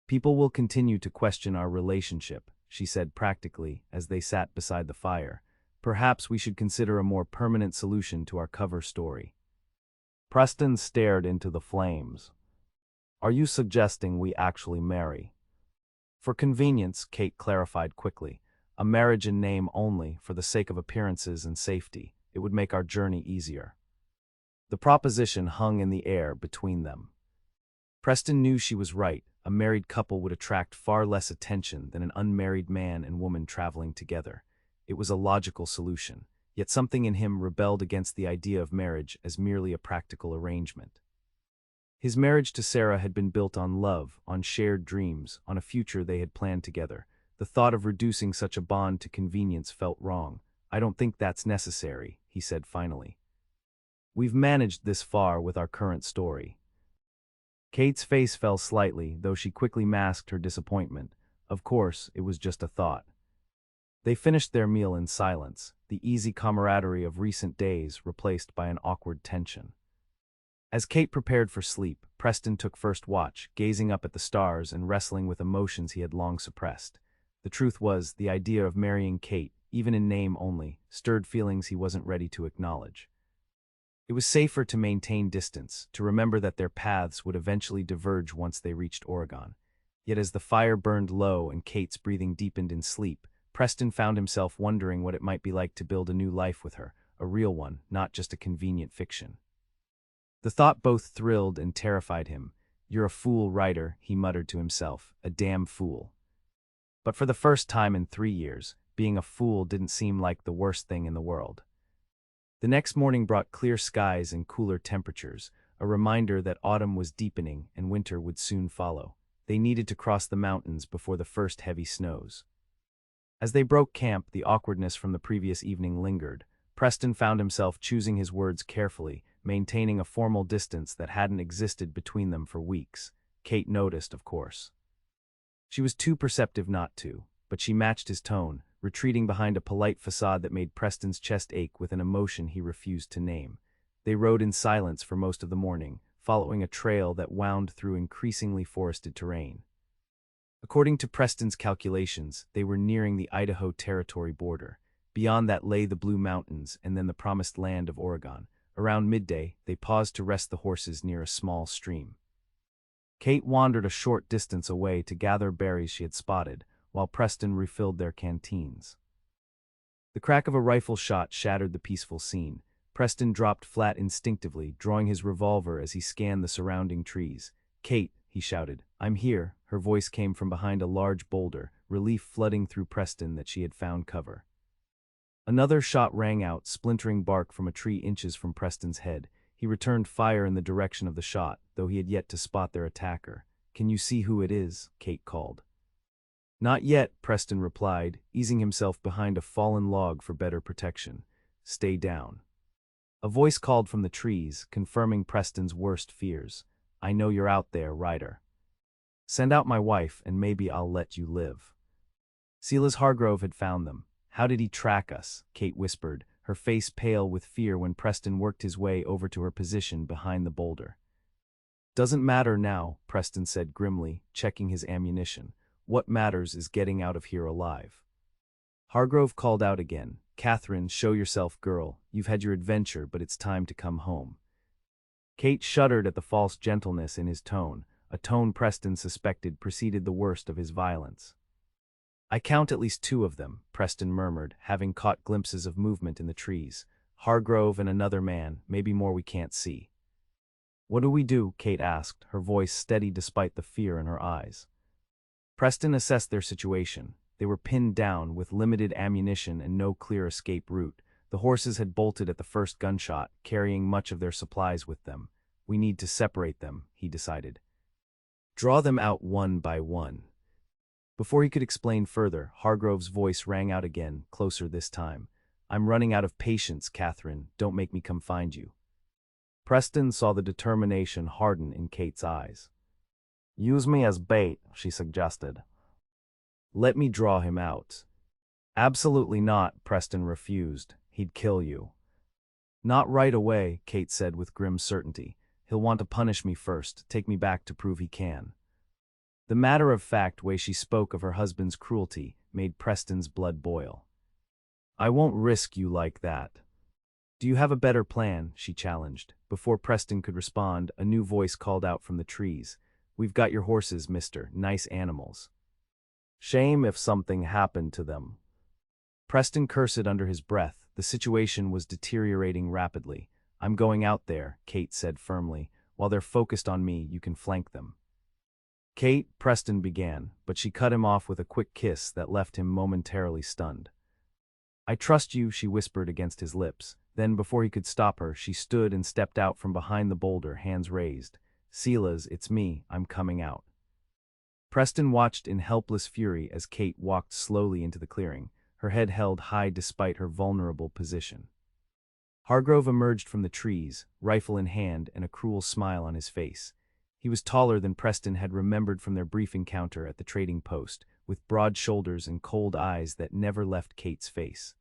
"People will continue to question our relationship," she said practically as they sat beside the fire. "Perhaps we should consider a more permanent solution to our cover story." Preston stared into the flames. "Are you suggesting we actually marry?" "For convenience," Kate clarified quickly. "A marriage in name only, for the sake of appearances and safety. It would make our journey easier." The proposition hung in the air between them. Preston knew she was right. A married couple would attract far less attention than an unmarried man and woman traveling together. It was a logical solution, yet something in him rebelled against the idea of marriage as merely a practical arrangement. His marriage to Sarah had been built on love, on shared dreams, on a future they had planned together. The thought of reducing such a bond to convenience felt wrong. "I don't think that's necessary," he said finally. "We've managed this far with our current story." Kate's face fell slightly, though she quickly masked her disappointment. Of course, it was just a thought. They finished their meal in silence, the easy camaraderie of recent days replaced by an awkward tension. As Kate prepared for sleep, Preston took first watch, gazing up at the stars and wrestling with emotions he had long suppressed. The truth was, the idea of marrying Kate, even in name only, stirred feelings he wasn't ready to acknowledge. It was safer to maintain distance, to remember that their paths would eventually diverge once they reached Oregon. Yet as the fire burned low and Kate's breathing deepened in sleep, Preston found himself wondering what it might be like to build a new life with her, a real one, not just a convenient fiction. The thought both thrilled and terrified him. "You're a fool, Ryder," he muttered to himself, "a damn fool." But for the first time in 3 years, being a fool didn't seem like the worst thing in the world. The next morning brought clear skies and cooler temperatures, a reminder that autumn was deepening and winter would soon follow. They needed to cross the mountains before the first heavy snows. As they broke camp, the awkwardness from the previous evening lingered. Preston found himself choosing his words carefully, maintaining a formal distance that hadn't existed between them for weeks. Kate noticed, of course. She was too perceptive not to, but she matched his tone, retreating behind a polite facade that made Preston's chest ache with an emotion he refused to name. They rode in silence for most of the morning, following a trail that wound through increasingly forested terrain. According to Preston's calculations, they were nearing the Idaho Territory border. Beyond that lay the Blue Mountains and then the promised land of Oregon. Around midday, they paused to rest the horses near a small stream. Kate wandered a short distance away to gather berries she had spotted, while Preston refilled their canteens. The crack of a rifle shot shattered the peaceful scene. Preston dropped flat instinctively, drawing his revolver as he scanned the surrounding trees. "Kate," he shouted, "I'm here." Her voice came from behind a large boulder, relief flooding through Preston that she had found cover. Another shot rang out, splintering bark from a tree inches from Preston's head. He returned fire in the direction of the shot, though he had yet to spot their attacker. "Can you see who it is?" Kate called. "Not yet," Preston replied, easing himself behind a fallen log for better protection. "Stay down." A voice called from the trees, confirming Preston's worst fears. "I know you're out there, Ryder. Send out my wife and maybe I'll let you live." Silas Hargrove had found them. "How did he track us?" Kate whispered, her face pale with fear when Preston worked his way over to her position behind the boulder. "Doesn't matter now," Preston said grimly, checking his ammunition. "What matters is getting out of here alive." Hargrove called out again. "Catherine, show yourself, girl. You've had your adventure, but it's time to come home." Kate shuddered at the false gentleness in his tone, a tone Preston suspected preceded the worst of his violence. "I count at least 2 of them," Preston murmured, having caught glimpses of movement in the trees. "Hargrove and another man, maybe more we can't see." "What do we do?" Kate asked, her voice steady despite the fear in her eyes. Preston assessed their situation. They were pinned down with limited ammunition and no clear escape route. The horses had bolted at the first gunshot, carrying much of their supplies with them. "We need to separate them," he decided. "Draw them out one by one." Before he could explain further, Hargrove's voice rang out again, closer this time. "I'm running out of patience, Catherine. Don't make me come find you." Preston saw the determination harden in Kate's eyes. "Use me as bait," she suggested. "Let me draw him out." "Absolutely not," Preston refused. "He'd kill you." "Not right away," Kate said with grim certainty. "He'll want to punish me first, take me back to prove he can." The matter-of-fact way she spoke of her husband's cruelty made Preston's blood boil. "I won't risk you like that." "Do you have a better plan?" she challenged. Before Preston could respond, a new voice called out from the trees. "We've got your horses, mister. Nice animals. Shame if something happened to them." Preston cursed under his breath. The situation was deteriorating rapidly. "I'm going out there," Kate said firmly. "While they're focused on me, you can flank them." "Kate," Preston began, but she cut him off with a quick kiss that left him momentarily stunned. "I trust you," she whispered against his lips. Then, before he could stop her, she stood and stepped out from behind the boulder, hands raised. "Silas, it's me. I'm coming out." Preston watched in helpless fury as Kate walked slowly into the clearing, her head held high despite her vulnerable position. Hargrove emerged from the trees, rifle in hand and a cruel smile on his face. He was taller than Preston had remembered from their brief encounter at the trading post, with broad shoulders and cold eyes that never left Kate's face.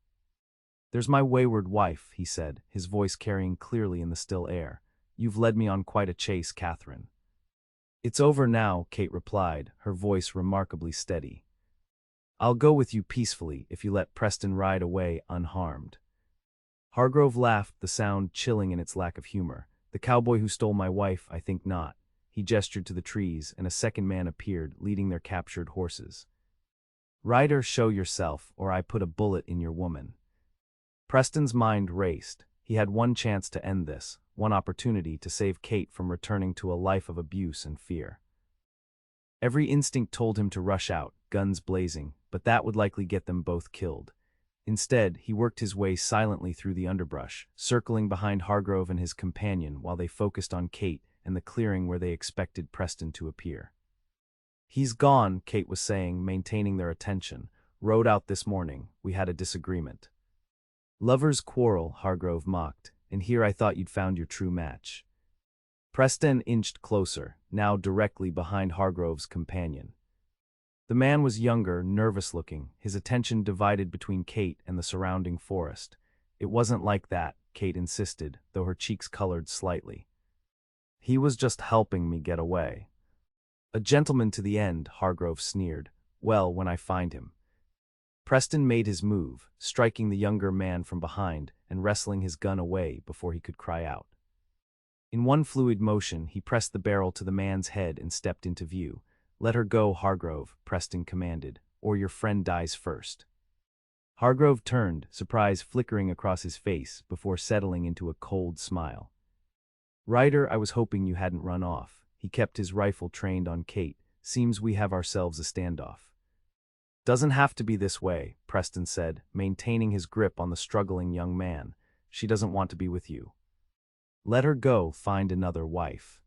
"There's my wayward wife," he said, his voice carrying clearly in the still air. "You've led me on quite a chase, Catherine." "It's over now," Kate replied, her voice remarkably steady. "I'll go with you peacefully if you let Preston ride away unharmed." Hargrove laughed, the sound chilling in its lack of humor. "The cowboy who stole my wife, I think not." He gestured to the trees, and a second man appeared, leading their captured horses. "Ryder, show yourself, or I put a bullet in your woman." Preston's mind raced. He had one chance to end this, one opportunity to save Kate from returning to a life of abuse and fear. Every instinct told him to rush out, guns blazing, but that would likely get them both killed. Instead, he worked his way silently through the underbrush, circling behind Hargrove and his companion while they focused on Kate and the clearing where they expected Preston to appear. "He's gone," Kate was saying, maintaining their attention. "Rode out this morning. We had a disagreement." "Lovers quarrel," Hargrove mocked, "and here I thought you'd found your true match." Preston inched closer, now directly behind Hargrove's companion. The man was younger, nervous-looking, his attention divided between Kate and the surrounding forest. "It wasn't like that," Kate insisted, though her cheeks colored slightly. "He was just helping me get away." A gentleman to the end, Hargrove sneered. Well, when I find him. Preston made his move, striking the younger man from behind and wrestling his gun away before he could cry out. In one fluid motion, he pressed the barrel to the man's head and stepped into view. Let her go, Hargrove, Preston commanded, or your friend dies first. Hargrove turned, surprise flickering across his face before settling into a cold smile. Ryder, I was hoping you hadn't run off. He kept his rifle trained on Kate. Seems we have ourselves a standoff. Doesn't have to be this way, Preston said, maintaining his grip on the struggling young man. She doesn't want to be with you. Let her go, find another wife.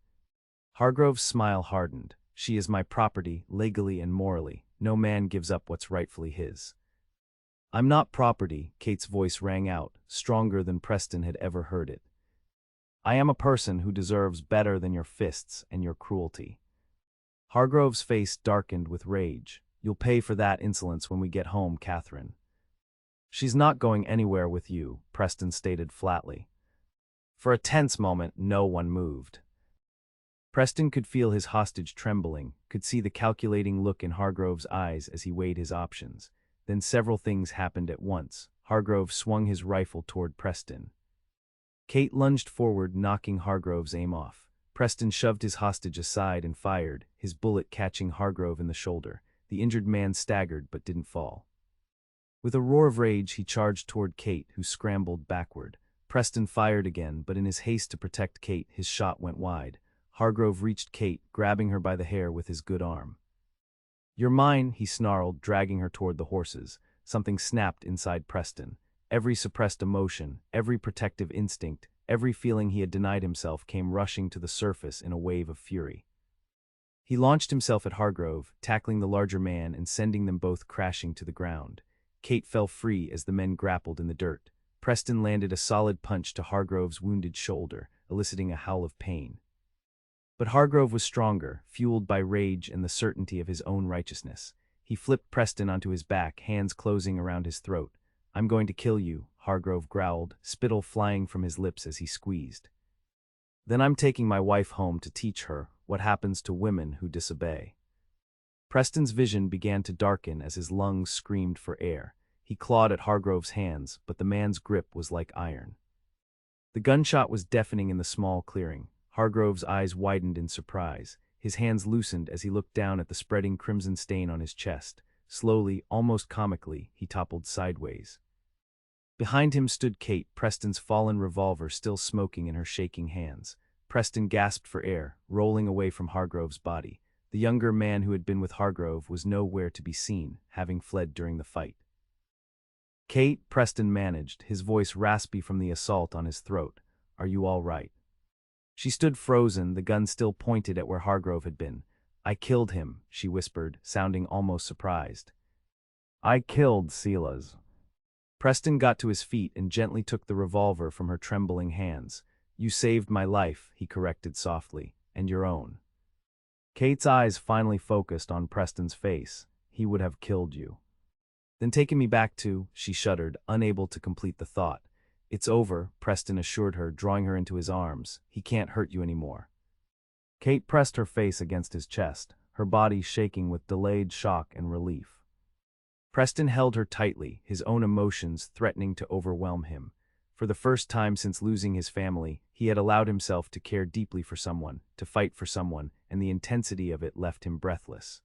Hargrove's smile hardened. She is my property, legally and morally. No man gives up what's rightfully his. I'm not property, Kate's voice rang out, stronger than Preston had ever heard it. I am a person who deserves better than your fists and your cruelty. Hargrove's face darkened with rage. You'll pay for that insolence when we get home, Catherine. She's not going anywhere with you, Preston stated flatly. For a tense moment, no one moved. Preston could feel his hostage trembling, could see the calculating look in Hargrove's eyes as he weighed his options. Then several things happened at once. Hargrove swung his rifle toward Preston. Kate lunged forward, knocking Hargrove's aim off. Preston shoved his hostage aside and fired, his bullet catching Hargrove in the shoulder. The injured man staggered but didn't fall. With a roar of rage, he charged toward Kate, who scrambled backward. Preston fired again, but in his haste to protect Kate, his shot went wide. Hargrove reached Kate, grabbing her by the hair with his good arm. You're mine, he snarled, dragging her toward the horses. Something snapped inside Preston. Every suppressed emotion, every protective instinct, every feeling he had denied himself came rushing to the surface in a wave of fury. He launched himself at Hargrove, tackling the larger man and sending them both crashing to the ground. Kate fell free as the men grappled in the dirt. Preston landed a solid punch to Hargrove's wounded shoulder, eliciting a howl of pain. But Hargrove was stronger, fueled by rage and the certainty of his own righteousness. He flipped Preston onto his back, hands closing around his throat. I'm going to kill you, Hargrove growled, spittle flying from his lips as he squeezed. Then I'm taking my wife home to teach her what happens to women who disobey. Preston's vision began to darken as his lungs screamed for air. He clawed at Hargrove's hands, but the man's grip was like iron. The gunshot was deafening in the small clearing. Hargrove's eyes widened in surprise. His hands loosened as he looked down at the spreading crimson stain on his chest. Slowly, almost comically, he toppled sideways. Behind him stood Kate, Preston's fallen revolver still smoking in her shaking hands. Preston gasped for air, rolling away from Hargrove's body. The younger man who had been with Hargrove was nowhere to be seen, having fled during the fight. Kate, Preston managed, his voice raspy from the assault on his throat. Are you all right? She stood frozen, the gun still pointed at where Hargrove had been. I killed him, she whispered, sounding almost surprised. I killed Silas. Preston got to his feet and gently took the revolver from her trembling hands. You saved my life, he corrected softly, and your own. Kate's eyes finally focused on Preston's face. He would have killed you. Then taking me back to, she shuddered, unable to complete the thought. It's over, Preston assured her, drawing her into his arms. He can't hurt you anymore. Kate pressed her face against his chest, her body shaking with delayed shock and relief. Preston held her tightly, his own emotions threatening to overwhelm him. For the first time since losing his family, he had allowed himself to care deeply for someone, to fight for someone, and the intensity of it left him breathless.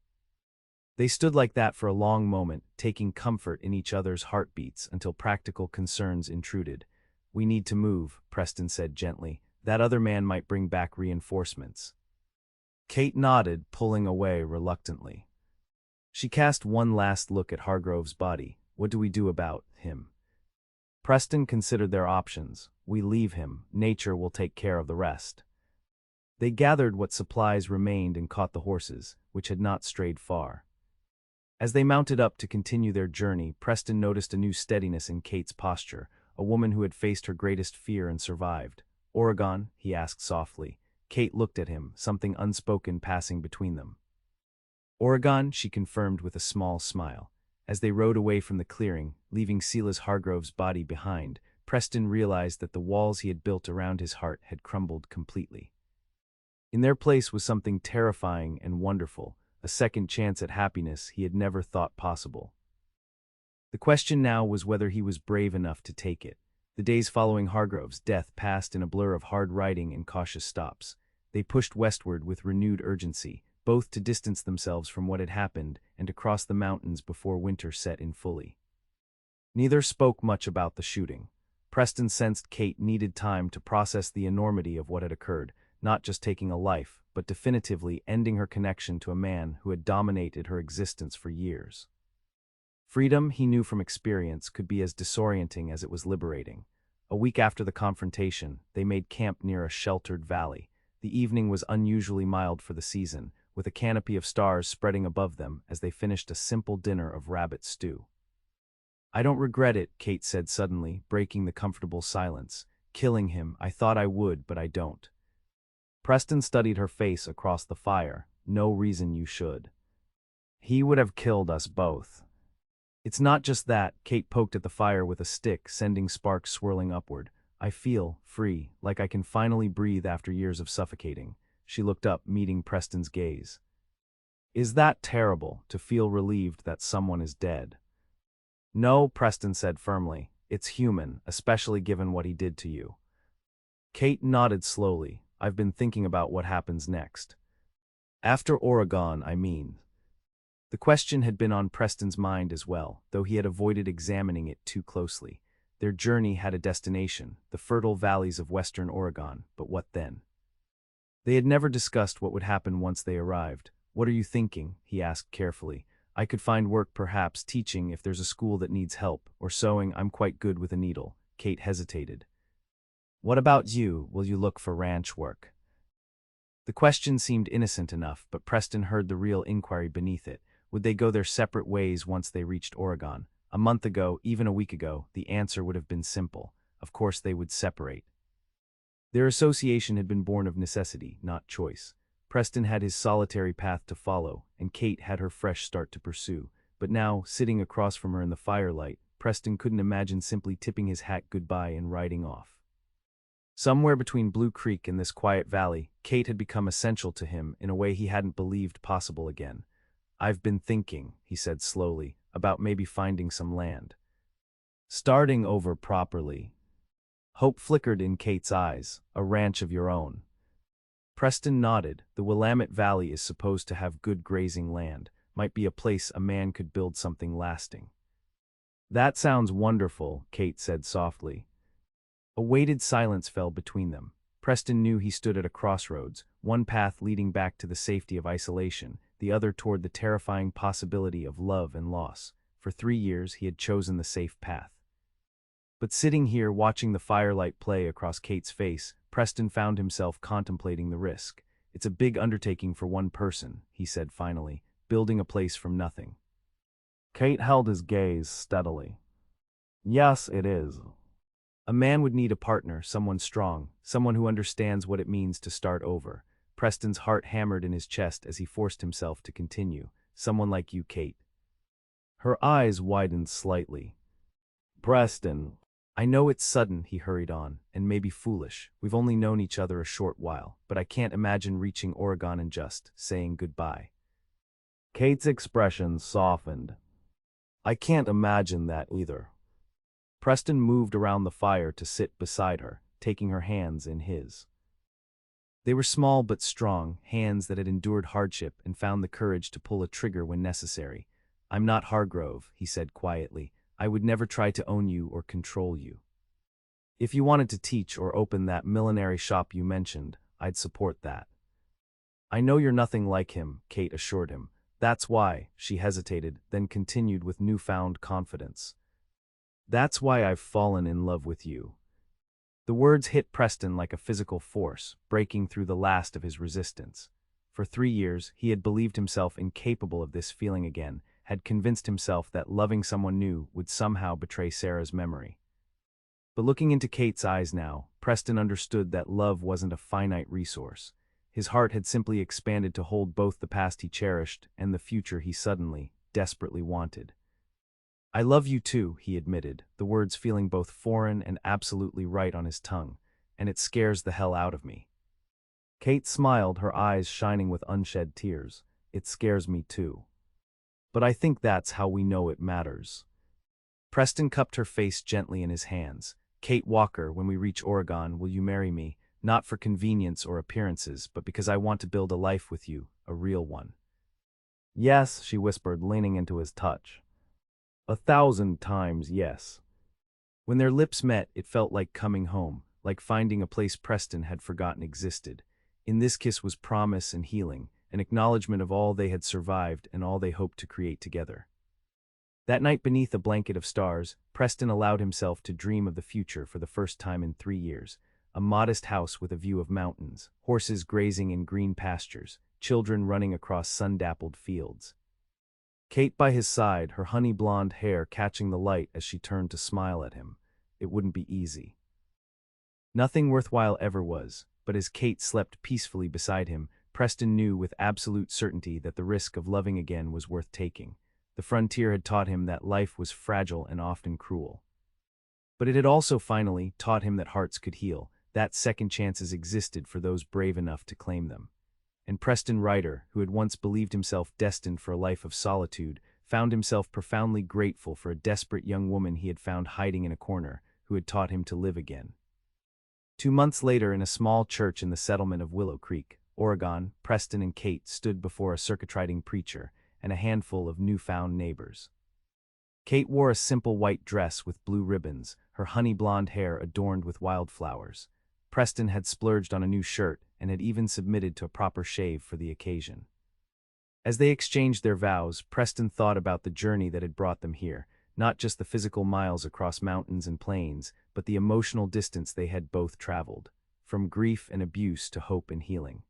They stood like that for a long moment, taking comfort in each other's heartbeats until practical concerns intruded. We need to move, Preston said gently. That other man might bring back reinforcements. Kate nodded, pulling away reluctantly. She cast one last look at Hargrove's body. What do we do about him? Preston considered their options. We leave him. Nature will take care of the rest. They gathered what supplies remained and caught the horses, which had not strayed far. As they mounted up to continue their journey, Preston noticed a new steadiness in Kate's posture, a woman who had faced her greatest fear and survived. Oregon? He asked softly. Kate looked at him, something unspoken passing between them. Oregon, she confirmed with a small smile. As they rode away from the clearing, leaving Silas Hargrove's body behind, Preston realized that the walls he had built around his heart had crumbled completely. In their place was something terrifying and wonderful, a second chance at happiness he had never thought possible. The question now was whether he was brave enough to take it. The days following Hargrove's death passed in a blur of hard riding and cautious stops. They pushed westward with renewed urgency, both to distance themselves from what had happened and to cross the mountains before winter set in fully. Neither spoke much about the shooting. Preston sensed Kate needed time to process the enormity of what had occurred, not just taking a life, but definitively ending her connection to a man who had dominated her existence for years. Freedom, he knew from experience, could be as disorienting as it was liberating. A week after the confrontation, they made camp near a sheltered valley. The evening was unusually mild for the season, with a canopy of stars spreading above them as they finished a simple dinner of rabbit stew. "I don't regret it," Kate said suddenly, breaking the comfortable silence. "Killing him, I thought I would, but I don't." Preston studied her face across the fire. "No reason you should. He would have killed us both." "It's not just that," Kate poked at the fire with a stick, sending sparks swirling upward. "I feel free, like I can finally breathe after years of suffocating." She looked up, meeting Preston's gaze. "Is that terrible, to feel relieved that someone is dead?" "No," Preston said firmly. "It's human, especially given what he did to you." Kate nodded slowly. "I've been thinking about what happens next. After Oregon, I mean." The question had been on Preston's mind as well, though he had avoided examining it too closely. Their journey had a destination, the fertile valleys of western Oregon, but what then? They had never discussed what would happen once they arrived. "What are you thinking?" he asked carefully. "I could find work, perhaps teaching if there's a school that needs help, or sewing. I'm quite good with a needle." Kate hesitated. "What about you? Will you look for ranch work?" The question seemed innocent enough, but Preston heard the real inquiry beneath it. Would they go their separate ways once they reached Oregon? A month ago, even a week ago, the answer would have been simple. Of course they would separate. Their association had been born of necessity, not choice. Preston had his solitary path to follow, and Kate had her fresh start to pursue. But now, sitting across from her in the firelight, Preston couldn't imagine simply tipping his hat goodbye and riding off. Somewhere between Blue Creek and this quiet valley, Kate had become essential to him in a way he hadn't believed possible again. "I've been thinking," he said slowly, "about maybe finding some land. Starting over properly." Hope flickered in Kate's eyes. "A ranch of your own." Preston nodded. "The Willamette Valley is supposed to have good grazing land. Might be a place a man could build something lasting." "That sounds wonderful," Kate said softly. A weighted silence fell between them. Preston knew he stood at a crossroads, one path leading back to the safety of isolation, the other toward the terrifying possibility of love and loss. For 3 years he had chosen the safe path. But sitting here watching the firelight play across Kate's face, Preston found himself contemplating the risk. "It's a big undertaking for one person," he said finally, "building a place from nothing." Kate held his gaze steadily. "Yes, it is. A man would need a partner, someone strong, someone who understands what it means to start over." Preston's heart hammered in his chest as he forced himself to continue. "Someone like you, Kate." Her eyes widened slightly. "Preston, I know it's sudden," he hurried on, "and maybe foolish. We've only known each other a short while, but I can't imagine reaching Oregon and just saying goodbye." Kate's expression softened. "I can't imagine that either." Preston moved around the fire to sit beside her, taking her hands in his. They were small but strong, hands that had endured hardship and found the courage to pull a trigger when necessary. "I'm not Hargrove," he said quietly. "I would never try to own you or control you. If you wanted to teach or open that millinery shop you mentioned, I'd support that." "I know you're nothing like him," Kate assured him. "That's why," she hesitated, then continued with newfound confidence. "That's why I've fallen in love with you." The words hit Preston like a physical force, breaking through the last of his resistance. For 3 years, he had believed himself incapable of this feeling again, had convinced himself that loving someone new would somehow betray Sarah's memory. But looking into Kate's eyes now, Preston understood that love wasn't a finite resource. His heart had simply expanded to hold both the past he cherished and the future he suddenly, desperately wanted. "I love you too," he admitted, the words feeling both foreign and absolutely right on his tongue, "and it scares the hell out of me." Kate smiled, her eyes shining with unshed tears. It scares me too. But I think that's how we know it matters. Preston cupped her face gently in his hands. Kate Walker, when we reach Oregon, will you marry me? Not for convenience or appearances, but because I want to build a life with you, a real one. Yes, she whispered, leaning into his touch. 1,000 times yes. When their lips met, it felt like coming home, like finding a place Preston had forgotten existed. In this kiss was promise and healing, an acknowledgement of all they had survived and all they hoped to create together. That night beneath a blanket of stars, Preston allowed himself to dream of the future for the first time in 3 years. A modest house with a view of mountains, horses grazing in green pastures, children running across sun-dappled fields. Kate by his side, her honey-blonde hair catching the light as she turned to smile at him. It wouldn't be easy. Nothing worthwhile ever was, but as Kate slept peacefully beside him, Preston knew with absolute certainty that the risk of loving again was worth taking. The frontier had taught him that life was fragile and often cruel. But it had also finally taught him that hearts could heal, that second chances existed for those brave enough to claim them. And Preston Ryder, who had once believed himself destined for a life of solitude, found himself profoundly grateful for a desperate young woman he had found hiding in a corner, who had taught him to live again. 2 months later, in a small church in the settlement of Willow Creek, Oregon, Preston and Kate stood before a circuit-riding preacher and a handful of newfound neighbors. Kate wore a simple white dress with blue ribbons, her honey-blonde hair adorned with wildflowers. Preston had splurged on a new shirt and had even submitted to a proper shave for the occasion. As they exchanged their vows, Preston thought about the journey that had brought them here, not just the physical miles across mountains and plains, but the emotional distance they had both traveled, from grief and abuse to hope and healing.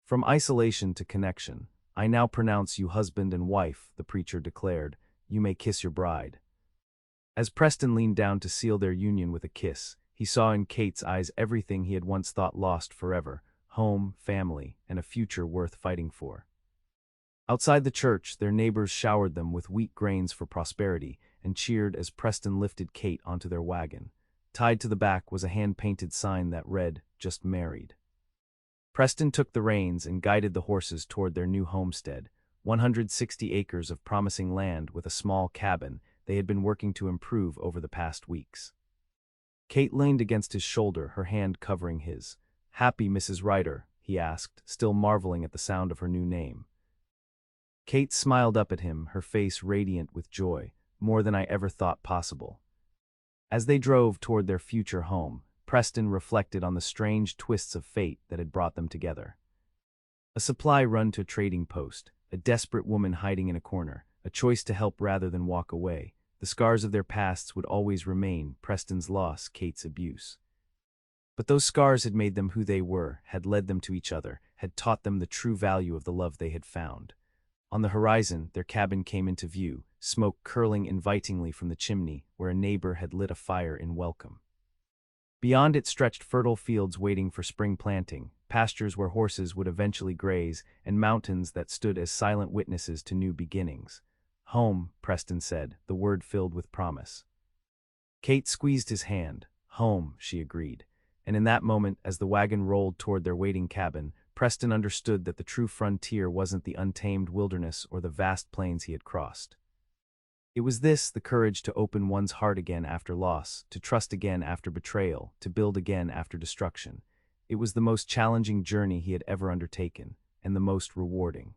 From isolation to connection, I now pronounce you husband and wife, the preacher declared. You may kiss your bride. As Preston leaned down to seal their union with a kiss, he saw in Kate's eyes everything he had once thought lost forever: home, family, and a future worth fighting for. Outside the church, their neighbors showered them with wheat grains for prosperity and cheered as Preston lifted Kate onto their wagon. Tied to the back was a hand-painted sign that read, "Just married." Preston took the reins and guided the horses toward their new homestead, 160 acres of promising land with a small cabin they had been working to improve over the past weeks. Kate leaned against his shoulder, her hand covering his. "Happy Mrs. Ryder?" he asked, still marveling at the sound of her new name. Kate smiled up at him, her face radiant with joy, "More than I ever thought possible." As they drove toward their future home, Preston reflected on the strange twists of fate that had brought them together. A supply run to a trading post, a desperate woman hiding in a corner, a choice to help rather than walk away. The scars of their pasts would always remain: Preston's loss, Kate's abuse. But those scars had made them who they were, had led them to each other, had taught them the true value of the love they had found. On the horizon, their cabin came into view, smoke curling invitingly from the chimney where a neighbor had lit a fire in welcome. Beyond it stretched fertile fields waiting for spring planting, pastures where horses would eventually graze, and mountains that stood as silent witnesses to new beginnings. "Home," Preston said, the word filled with promise. Kate squeezed his hand. "Home," she agreed. And in that moment, as the wagon rolled toward their waiting cabin, Preston understood that the true frontier wasn't the untamed wilderness or the vast plains he had crossed. It was this: the courage to open one's heart again after loss, to trust again after betrayal, to build again after destruction. It was the most challenging journey he had ever undertaken, and the most rewarding.